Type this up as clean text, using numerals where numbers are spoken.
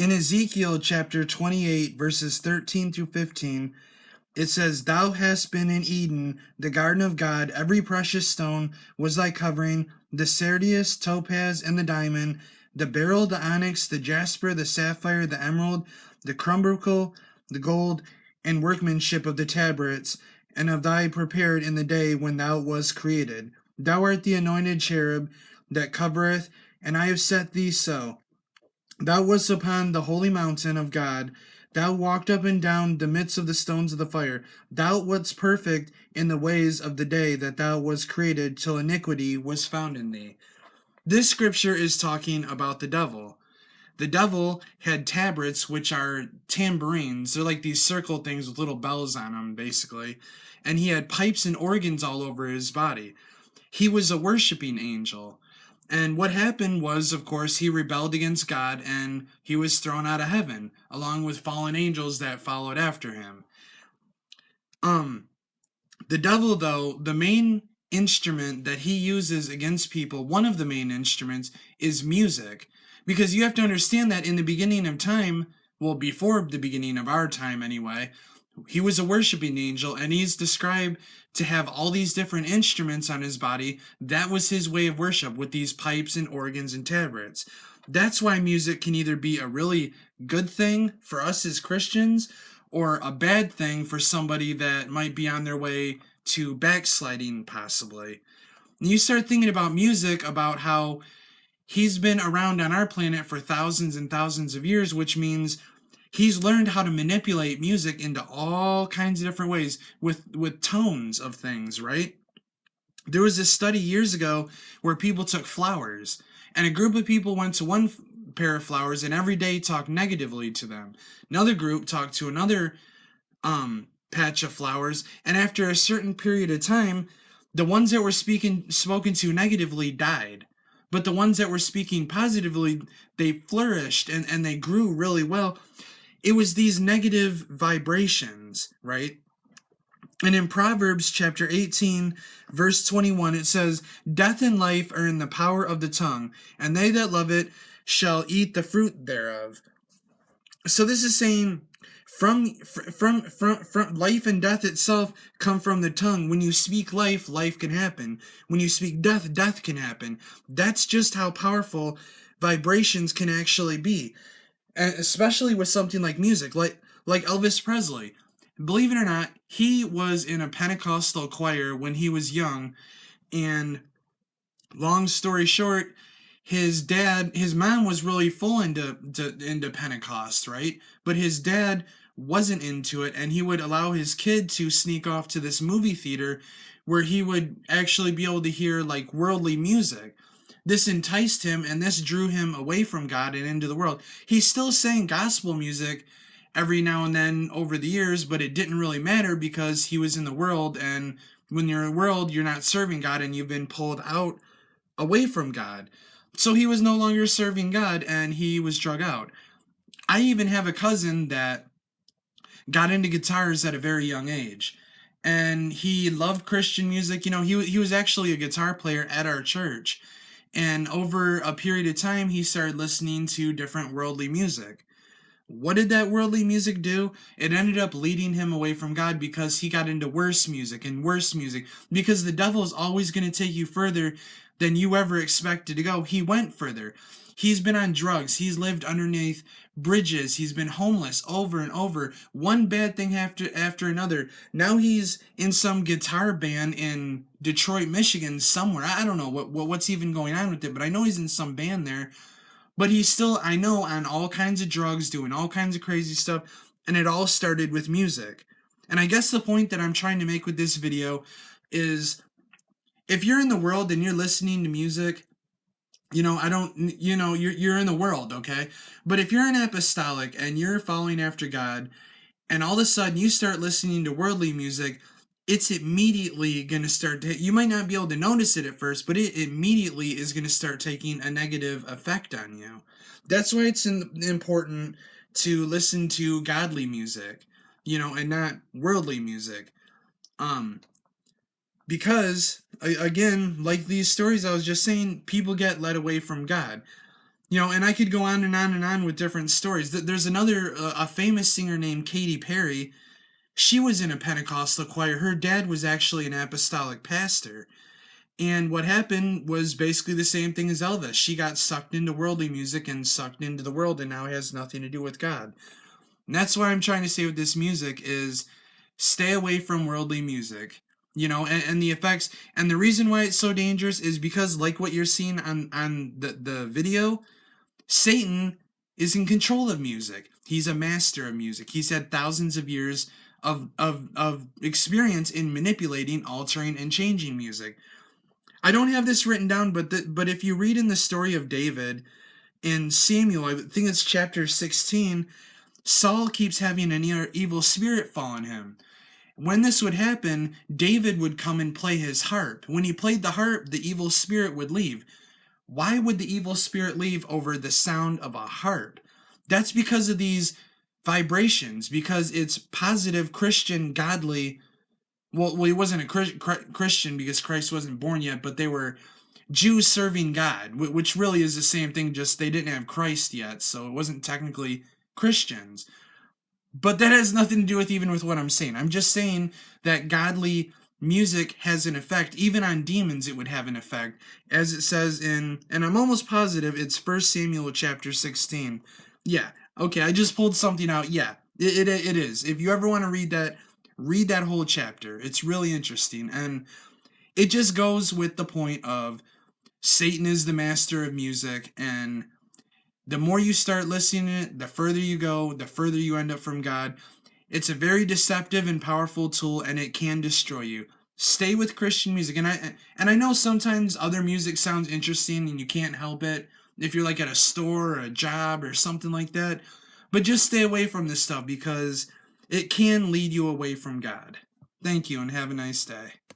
In Ezekiel chapter 28, verses 13 through 15, it says, "Thou hast been in Eden, the garden of God. Every precious stone was thy covering, the sardius, topaz, and the diamond, the beryl, the onyx, the jasper, the sapphire, the emerald, the carbuncle, the gold, and workmanship of the tabrets, and of thy prepared in the day when thou wast created. Thou art the anointed cherub that covereth, and I have set thee so. Thou wast upon the holy mountain of God. Thou walked up and down the midst of the stones of the fire. Thou wast perfect in the ways of the day that thou wast created, till iniquity was found in thee." This scripture is talking about the devil. The devil had tabrets, which are tambourines. They're like these circle things with little bells on them, basically. And he had pipes and organs all over his body. He was a worshiping angel. And what happened was, of course, he rebelled against God and he was thrown out of heaven, along with fallen angels that followed after him. The devil, though, the main instrument that he uses against people, one of the main instruments, is music. Because you have to understand that in the beginning of time, well, before the beginning of our time anyway, he was a worshiping angel, and he's described to have all these different instruments on his body. That was his way of worship, with these pipes and organs and tabrets. That's why music can either be a really good thing for us as Christians, or a bad thing for somebody that might be on their way to backsliding, possibly. And you start thinking about music, about how he's been around on our planet for thousands and thousands of years, which means he's learned how to manipulate music into all kinds of different ways with tones of things, right? There was this study years ago where people took flowers, and a group of people went to one pair of flowers and every day talked negatively to them. Another group talked to another patch of flowers, and after a certain period of time, the ones that were spoken to negatively died. But the ones that were speaking positively, they flourished and they grew really well. It was these negative vibrations, right? And in Proverbs chapter 18, verse 21, it says, "Death and life are in the power of the tongue, and they that love it shall eat the fruit thereof." So this is saying from life and death itself come from the tongue. When you speak life, life can happen. When you speak death, death can happen. That's just how powerful vibrations can actually be. And especially with something like music, like Elvis Presley. Believe it or not, he was in a Pentecostal choir when he was young, and long story short, his mom was really full into Pentecost, right? But his dad wasn't into it, and he would allow his kid to sneak off to this movie theater where he would actually be able to hear like worldly music. This enticed him, and this drew him away from God and into the world. He still sang gospel music every now and then over the years, but it didn't really matter because he was in the world, and when you're in the world, you're not serving God, and you've been pulled out away from God. So he was no longer serving God, and he was drug out. I even have a cousin that got into guitars at a very young age, and he loved Christian music. You know, he was actually a guitar player at our church, and over a period of time, he started listening to different worldly music. What did that worldly music do? It ended up leading him away from God because he got into worse music and worse music. Because the devil is always going to take you further than you ever expected to go. He went further. He's been on drugs. He's lived underneath bridges. He's been homeless over and over. One bad thing after another. Now he's in some guitar band in Detroit, Michigan somewhere. I don't know what's even going on with it, but I know he's in some band there. But he's still, I know, on all kinds of drugs, doing all kinds of crazy stuff, and it all started with music. And I guess the point that I'm trying to make with this video is, if you're in the world and you're listening to music, you know, you're in the world, okay? But if you're an apostolic and you're following after God, and all of a sudden you start listening to worldly music, it's immediately going to start to, you might not be able to notice it at first, but it immediately is going to start taking a negative effect on you. That's why it's important to listen to godly music, you know, and not worldly music. Because again, like these stories I was just saying, people get led away from God. And I could go on and on and on with different stories. There's another, a famous singer named Katy Perry. She was in a Pentecostal choir. Her dad was actually an apostolic pastor. And what happened was basically the same thing as Elvis. She got sucked into worldly music and sucked into the world and now has nothing to do with God. And that's why I'm trying to say with this music is stay away from worldly music. And the effects, and the reason why it's so dangerous is because, like what you're seeing on the video, Satan is in control of music. He's a master of music. He's had thousands of years of experience in manipulating, altering, and changing music. I don't have this written down, but if you read in the story of David in Samuel, I think it's chapter 16, Saul keeps having an evil spirit fall on him. When this would happen, David would come and play his harp. When he played the harp, the evil spirit would leave. Why would the evil spirit leave over the sound of a harp? That's because of these vibrations, because it's positive, Christian, godly. Well, he wasn't a Christian because Christ wasn't born yet, but they were Jews serving God, which really is the same thing, just they didn't have Christ yet, so it wasn't technically Christians. But that has nothing to do with even with what I'm saying. I'm just saying that godly music has an effect. Even on demons, it would have an effect. As it says in, and I'm almost positive it's 1 Samuel chapter 16. Yeah, okay, I just pulled something out. Yeah, it is. If you ever want to read that whole chapter. It's really interesting. And it just goes with the point of Satan is the master of music, and the more you start listening to it, the further you go, the further you end up from God. It's a very deceptive and powerful tool, and it can destroy you. Stay with Christian music, and I know sometimes other music sounds interesting, and you can't help it if you're like at a store or a job or something like that. But just stay away from this stuff because it can lead you away from God. Thank you, and have a nice day.